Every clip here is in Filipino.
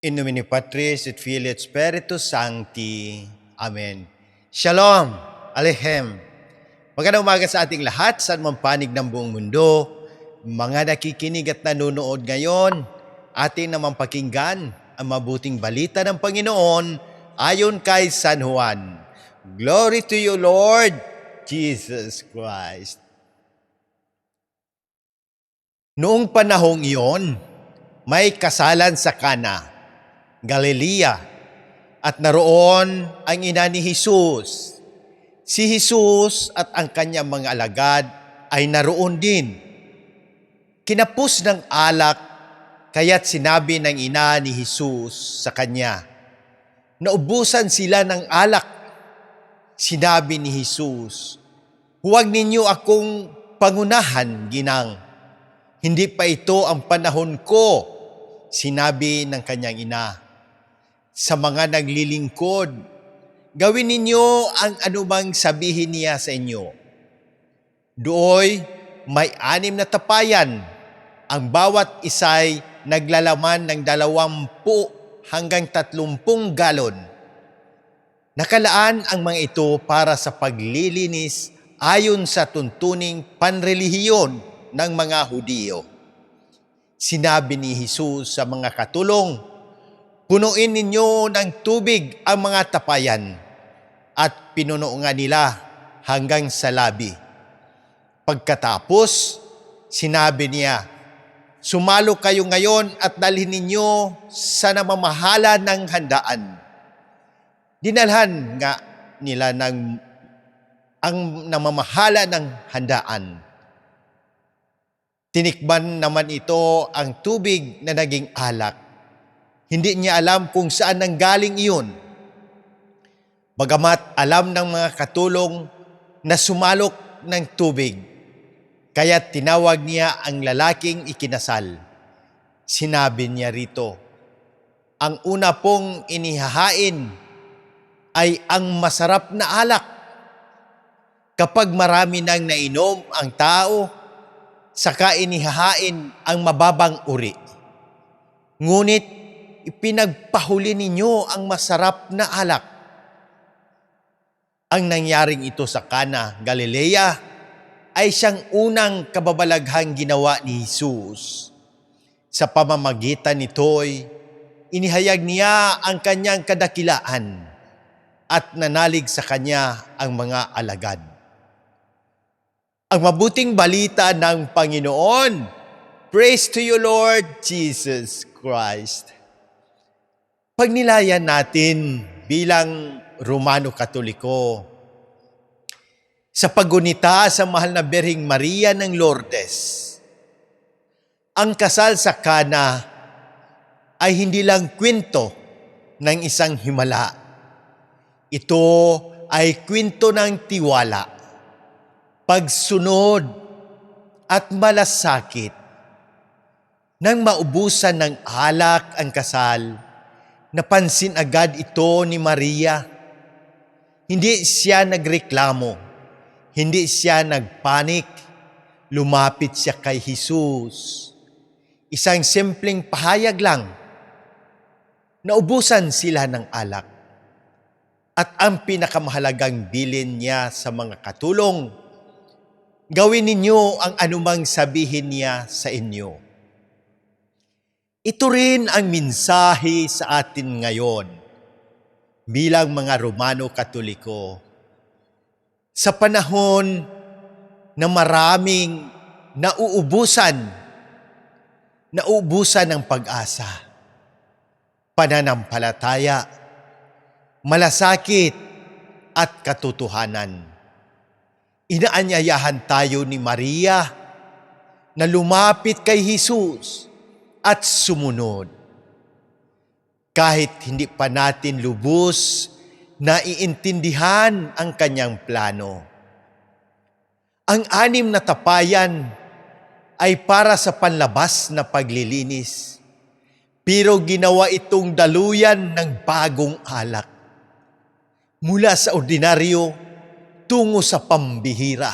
In nomine Patris et Filii et Spiritus Sancti. Amen. Shalom. Aleichem. Magandang umaga sa ating lahat, saan man panig ng buong mundo. Mga nakikinig at nanonood ngayon, ating naman pakinggan ang mabuting balita ng Panginoon ayon kay San Juan. Glory to you, Lord Jesus Christ. Noong panahong iyon, may kasalan sa Cana, Galilea, at naroon ang ina ni Jesus. Si Jesus at ang kanyang mga alagad ay naroon din. Kinapos ng alak, kaya't sinabi ng ina ni Jesus sa kanya, naubusan sila ng alak. Sinabi ni Jesus, huwag ninyo akong pangunahan, ginang. Hindi pa ito ang panahon ko, sinabi ng kanyang ina. Sa mga naglilingkod, gawin ninyo ang anumang sabihin niya sa inyo. Dooy may 6 na tapayan, ang bawat isa'y naglalaman ng 20 hanggang 30 galon. Nakalaan ang mga ito para sa paglilinis ayon sa tuntuning panrelihiyon ng mga Hudiyo. Sinabi ni Jesus sa mga katulong, punuin ninyo ng tubig ang mga tapayan, at pinuno nga nila hanggang sa labi. Pagkatapos, sinabi niya, sumalo kayo ngayon at dalhin ninyo sa namamahala ng handaan. Dinalhan nga nila ang namamahala ng handaan. Tinikman naman ito ang tubig na naging alak. Hindi niya alam kung saan nanggaling iyon. Bagamat alam ng mga katulong na sumalok ng tubig, kaya tinawag niya ang lalaking ikinasal. Sinabi niya rito, ang una pong inihahain ay ang masarap na alak. Kapag marami nang nainom ang tao, saka inihahain ang mababang uri. Ngunit ipinagpahuli ninyo ang masarap na alak. Ang nangyaring ito sa Cana, Galilea, ay siyang unang kababalaghang ginawa ni Jesus. Sa pamamagitan nito'y inihayag niya ang kanyang kadakilaan at nanalig sa kanya ang mga alagad. Ang mabuting balita ng Panginoon. Praise to you, Lord Jesus Christ. Pagnilayan natin bilang Romano Katoliko sa paggunita sa mahal na Birheng Maria ng Lourdes. Ang kasal sa Cana ay hindi lang kwento ng isang himala. Ito ay kwento ng tiwala, pagsunod at malasakit. Nang maubusan ng alak ang kasal, napansin agad ito ni Maria. Hindi siya nagreklamo, hindi siya nagpanik, lumapit siya kay Jesus. Isang simpleng pahayag lang, naubusan sila ng alak. At ang pinakamahalagang bilin niya sa mga katulong, gawin ninyo ang anumang sabihin niya sa inyo. Ito rin ang mensahe sa atin ngayon bilang mga Romano Katoliko. Sa panahon na maraming nauubusan ng pag-asa, pananampalataya, malasakit at katotohanan. Inaanyayahan tayo ni Maria na lumapit kay Jesus at sumunod. Kahit hindi pa natin lubos na iintindihan ang kanyang plano. Ang 6 na tapayan ay para sa panlabas na paglilinis, pero ginawa itong daluyan ng bagong alak. Mula sa ordinaryo tungo sa pambihira.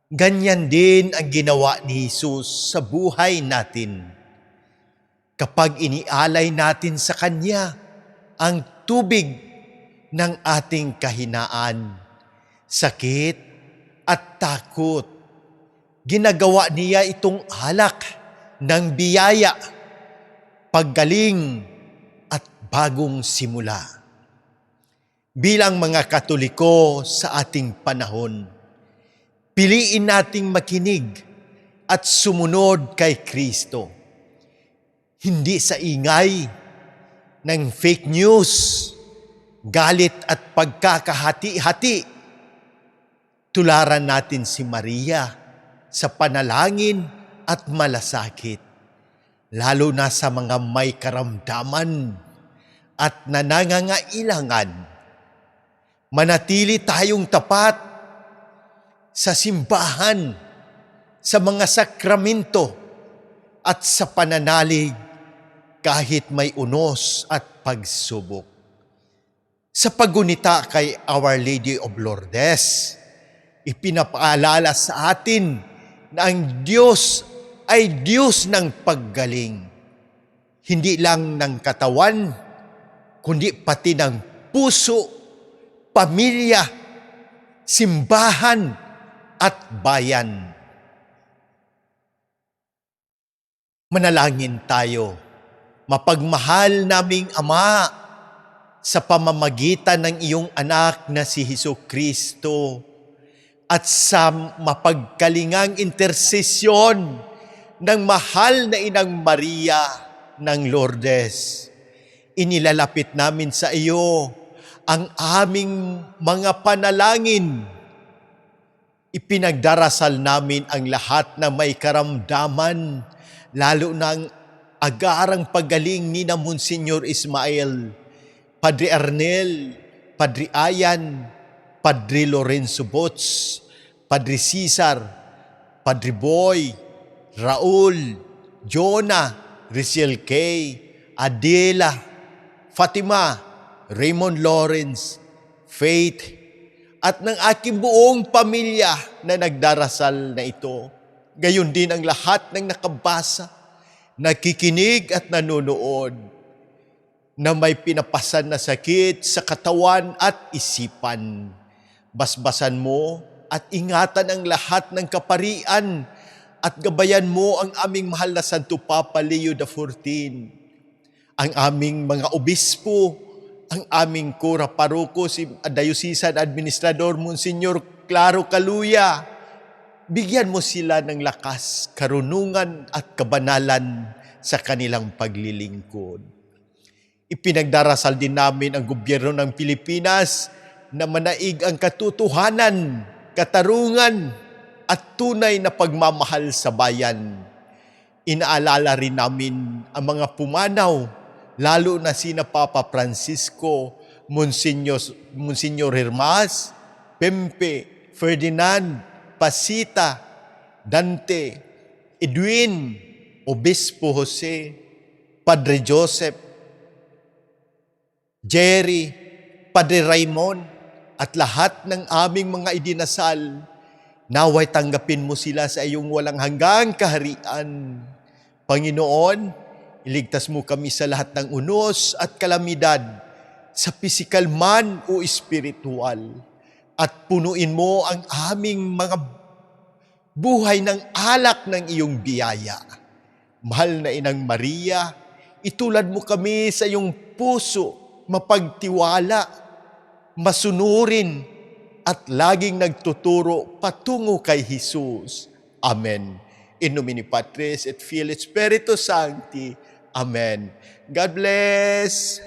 Ganyan din ang ginawa ni Jesus sa buhay natin. kapag inialay natin sa Kanya ang tubig ng ating kahinaan, sakit at takot. Ginagawa niya itong alak ng biyaya, paggaling at bagong simula. Bilang mga Katoliko sa ating panahon, piliin nating makinig at sumunod kay Kristo. Hindi sa ingay ng fake news, galit at pagkakahati-hati. Tularan natin si Maria sa panalangin at malasakit, lalo na sa mga may karamdaman at nangangailangan. Manatili tayong tapat sa simbahan, sa mga sakramento at sa pananalig kahit may unos at pagsubok. Sa paggunita kay Our Lady of Lourdes, ipinapaalala sa atin na ang Diyos ay Diyos ng paggaling. Hindi lang ng katawan, kundi pati ng puso, pamilya, simbahan at bayan. Manalangin tayo. Mapagmahal naming Ama, sa pamamagitan ng iyong anak na si Jesucristo at sa mapagkalingang intersesyon ng mahal na Inang Maria ng Lourdes, inilalapit namin sa iyo ang aming mga panalangin. Ipinagdarasal namin ang lahat na may karamdaman, lalo na ang agarang paggaling ni na Monsignor Ismael, Padre Arnel, Padre Ayan, Padre Lorenzo Bots, Padre Cesar, Padre Boy, Raul, Jonah, Risiel K, Adela, Fatima, Raymond Lawrence, Faith, at ng aking buong pamilya na nagdarasal na ito. Gayon din ang lahat ng nakabasa, nakikinig at nanonood na may pinapasan na sakit sa katawan at isipan. Basbasan mo at ingatan ang lahat ng kaparian at gabayan mo ang aming mahal na Santo Papa Leo XIV, ang aming mga obispo, ang aming kura paroko, si Diocesan Administrador Monsignor Claro Caluya. Bigyan mo sila ng lakas, karunungan at kabanalan sa kanilang paglilingkod. Ipinagdarasal din namin ang gobyerno ng Pilipinas na manaig ang katotohanan, katarungan at tunay na pagmamahal sa bayan. Inaalala rin namin ang mga pumanaw, lalo na sina Papa Francisco, Monsignor Hermas, Pempe, Ferdinand, Pasita, Dante, Edwin, Obispo Jose, Padre Joseph, Jerry, Padre Raymond, at lahat ng aming mga idinasal. Naway tanggapin mo sila sa iyong walang hanggang kaharian. Panginoon, iligtas mo kami sa lahat ng unos at kalamidad, sa pisikal man o espiritual. At punuin mo ang aming mga buhay ng alak ng iyong biyaya. Mahal na Inang Maria, itulad mo kami sa iyong puso, mapagtiwala, masunurin, at laging nagtuturo patungo kay Jesus. Amen. In nomine Patris et Filii et Spiritus Sancti. Amen. God bless.